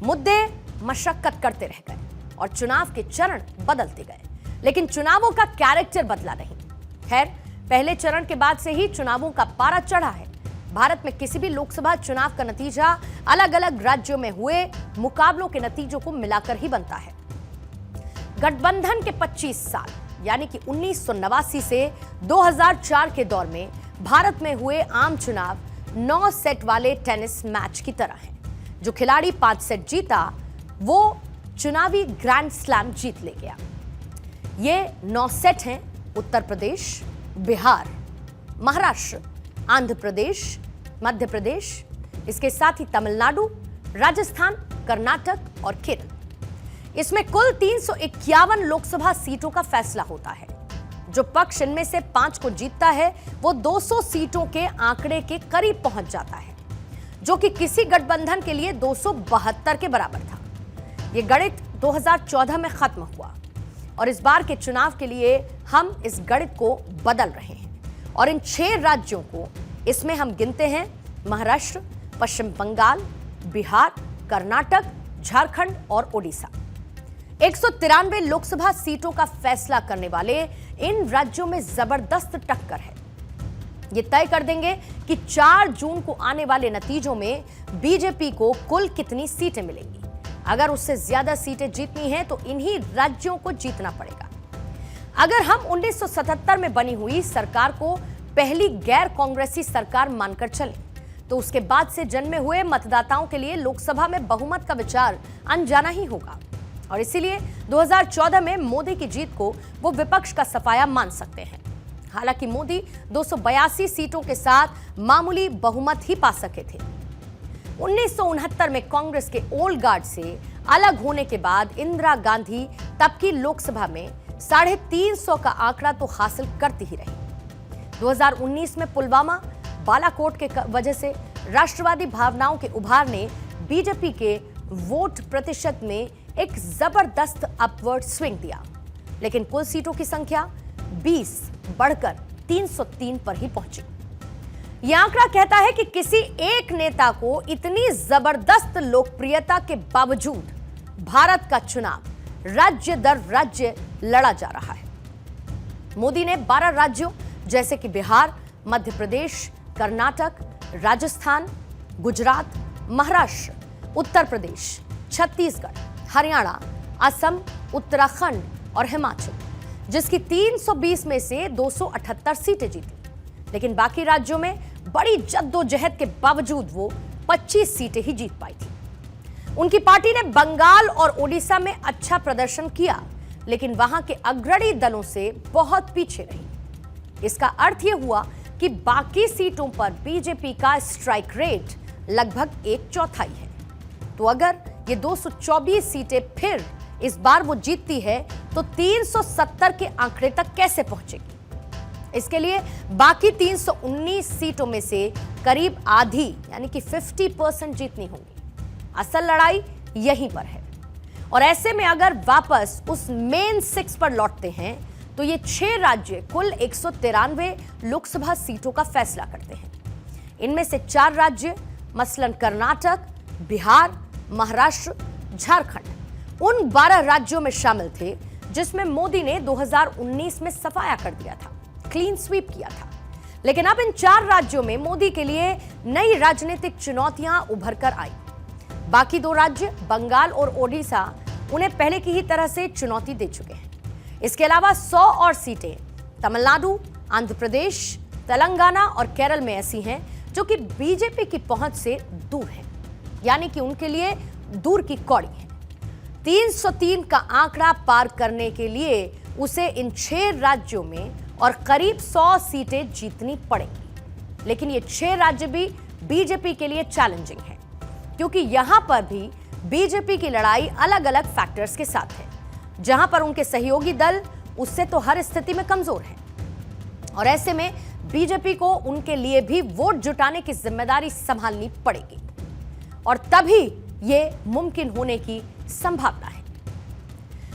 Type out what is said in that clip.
मुद्दे मशक्कत करते रह गए और चुनाव के चरण बदलते गए, लेकिन चुनावों का कैरेक्टर बदला नहीं। खैर, पहले चरण के बाद से ही चुनावों का पारा चढ़ा है। भारत में किसी भी लोकसभा चुनाव का नतीजा अलग अलग राज्यों में हुए मुकाबलों के नतीजों को मिलाकर ही बनता है। गठबंधन के 25 साल यानी कि 1989 से 2004 के दौर में भारत में हुए आम चुनाव 9 सेट वाले टेनिस मैच की तरह हैं। जो खिलाड़ी 5 सेट जीता वो चुनावी ग्रैंड स्लैम जीत ले गया। ये 9 सेट हैं उत्तर प्रदेश, बिहार, महाराष्ट्र, आंध्र प्रदेश, मध्य प्रदेश, इसके साथ ही तमिलनाडु, राजस्थान, कर्नाटक और केरल। इसमें कुल 351 लोकसभा सीटों का फैसला होता है। जो पक्ष इनमें से 5 को जीतता है वो 200 सीटों के आंकड़े के करीब पहुंच जाता है, जो कि किसी गठबंधन के लिए 272 के बराबर था। यह गणित 2014 में खत्म हुआ और इस बार के चुनाव के लिए हम इस गणित को बदल रहे हैं और इन 6 राज्यों को इसमें हम गिनते हैं महाराष्ट्र, पश्चिम बंगाल, बिहार, कर्नाटक, झारखंड और ओडिशा। 193 लोकसभा सीटों का फैसला करने वाले इन राज्यों में जबरदस्त टक्कर है। ये तय कर देंगे कि 4 जून को आने वाले नतीजों में बीजेपी को कुल कितनी सीटें मिलेंगी। अगर उससे ज्यादा सीटें जीतनी है तो इन्हीं राज्यों को जीतना पड़ेगा। अगर हम 1977 में बनी हुई सरकार को पहली गैर कांग्रेसी सरकार मानकर चलें तो उसके बाद से जन्मे हुए मतदाताओं के लिए लोकसभा में बहुमत का विचार अनजाना ही होगा और इसीलिए 2014 में मोदी की जीत को वो विपक्ष का सफाया मान सकते हैं। हालांकि मोदी 282 सीटों के साथ मामूली बहुमत ही पा सके थे। 1969 में कांग्रेस के ओल्ड गार्ड से अलग होने के बाद इंदिरा गांधी तब की लोकसभा में 350 का आंकड़ा तो हासिल करती ही रही। 2019 में पुलवामा, बालाकोट के वजह से राष्ट्रवादी भावनाओं के उभार ने बीजेपी के वोट प्रतिशत में एक जबरदस्त अपवर्ड स्विंग दिया, लेकिन कुल सीटों की संख्या 20 बढ़कर 303 पर ही पहुंची। यह आंकड़ा कहता है कि किसी एक नेता को इतनी जबरदस्त लोकप्रियता के बावजूद भारत का चुनाव राज्य दर राज्य लड़ा जा रहा है। मोदी ने 12 राज्यों जैसे कि बिहार, मध्य प्रदेश, कर्नाटक, राजस्थान, गुजरात, महाराष्ट्र, उत्तर प्रदेश, छत्तीसगढ़, हरियाणा, असम, उत्तराखंड और हिमाचल, जिसकी 320 में से 278 सीटें जीती। लेकिन बाकी राज्यों में बड़ी जद्दोजहद के बावजूद वो 25 सीटें ही जीत पाई थी। उनकी पार्टी ने बंगाल और ओडिशा में अच्छा प्रदर्शन किया, लेकिन वहां के अग्रणी दलों से बहुत पीछे रही। इसका अर्थ यह हुआ कि बाकी सीटों पर बीजेपी का स्ट्राइक रेट लगभग 1/4 है। तो अगर ये 224 सीटें फिर इस बार वो जीतती है तो 370 के आंकड़े तक कैसे पहुंचेगी। इसके लिए बाकी 319 सीटों में से करीब आधी यानी कि 50% जीतनी होगी। असल लड़ाई यहीं पर है और ऐसे में अगर वापस उस मेन 6 पर लौटते हैं तो ये 6 राज्य कुल 193 लोकसभा सीटों का फैसला करते हैं। इनमें से 4 राज्य मसलन कर्नाटक, बिहार, महाराष्ट्र, झारखंड उन 12 राज्यों में शामिल थे जिसमें मोदी ने 2019 में सफाया कर दिया था, क्लीन स्वीप किया था। लेकिन अब इन 4 राज्यों में मोदी के लिए नई राजनीतिक चुनौतियां उभर कर आई। बाकी 2 राज्य बंगाल और ओडिशा उन्हें पहले की ही तरह से चुनौती दे चुके हैं। इसके अलावा 100 और सीटें तमिलनाडु, आंध्र प्रदेश, तेलंगाना और केरल में ऐसी हैं जो कि बीजेपी की पहुंच से दूर हैं, यानी कि उनके लिए दूर की कौड़ी है। 303 का आंकड़ा पार करने के लिए उसे इन 6 राज्यों में और करीब 100 सीटें जीतनी पड़ेंगी। लेकिन ये 6 राज्य भी बीजेपी के लिए चैलेंजिंग है, क्योंकि यहां पर भी बीजेपी की लड़ाई अलग अलग फैक्टर्स के साथ है। जहां पर उनके सहयोगी दल उससे तो हर स्थिति में कमजोर हैं और ऐसे में बीजेपी को उनके लिए भी वोट जुटाने की जिम्मेदारी संभालनी पड़ेगी और तभी यह मुमकिन होने की संभावना है।